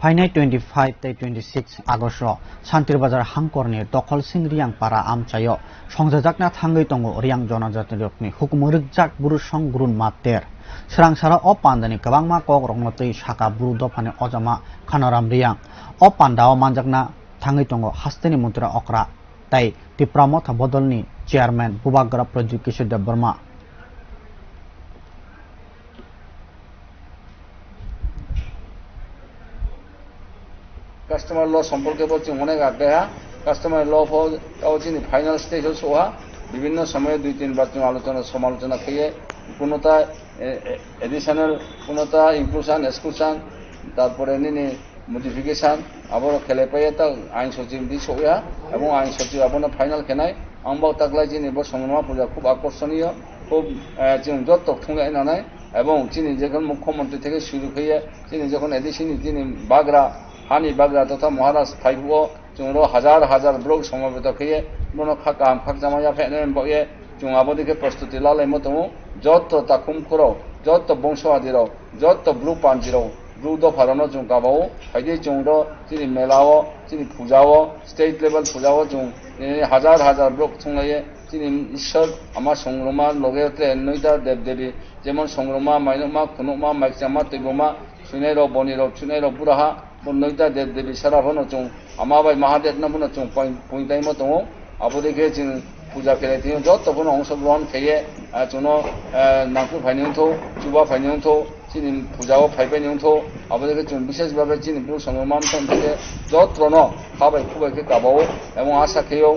फाइनाय 25 tei 26 August Santir Bazar Hangkorni Dokolsing Riang Para Amchayo Songjajakna Thangui Tongo Riang Jonajatirokni Hukumurijak Burusong Grun Mater Srangsara o Pandani Kabangma Kogrongno tei Saka Buru Dopani Ojama Khanoram Riang o Pandao Manjakna Thangui Tongo Hasteni Muntra Okra Tai Tipramotha Bodolni Chairman Bubagra Project Kishida Burma customer law সম্পর্কে বলছি অনেক আগ্রহী customer ল চিনি final স্টেজও সোহা বিভিন্ন সময়ে 2-3 বার আলোচনা সমালোচনা খেয়ে কোনোটা এডিশনাল কোনোটা ইনক্লুশন এক্সক্লুশন তারপরে নিনি মডিফিকেশন আবার খেলে পাইয়ে তা আইন সচিব দি সোয়া এবং আইন সচিব আপনার ফাইনাল খেনায় আমবাও তাকলাই চিনি সংগ্রাম পূজা খুব আকর্ষণীয় খুব जों যত থুঙ্গাই নানায় এবং চিনি যখন মুখ্যমন্ত্রী থেকে শুরু হয়ে চিনি যখন এডিশন চিনি বাগরা हानि बाग्रा तथा महाराज फाइबुओ जोंरो हजार हजार ब्लक समवेत खिये मनो खाकाम खाकजामाया फेने बये जों आबोदिके प्रस्तुति लालाय मतो जत ताकुम खरो जत बंश आदिरो जत ब्लू पांजिरो ब्लू द फारानो जों गाबाओ फाइदे जोंरो जिनि मेलाओ जिनि पूजाओ स्टेट लेवल पूजाओ जों हजार हजार ब्लक संलाये जिनि ईश्वर आमा संग्रमा लगेते नयता देव देवी जेमन संग्रमा माइनमा खुनुमा माइकजामा तैबमा सुनेरो बनिरो सुनेरो बुराहा नयता देव देवी साराफोनो जों आमाबाई महादेव नमुना जों पइन्टाइ मतो आबोदिके जों पूजा खेलाइथिं जतबोनो अंशग्रहण खेये जोनो नाकु फाइनिंथो जुबा फाइनिंथो जिनि पूजाओ फाइबाइनिंथो आबोदिके जों विशेष भाबे जिनि ब्लू संग्राम संथे जत्रनो खाबाय खुबायके गाबाओ एवं आशा खेयो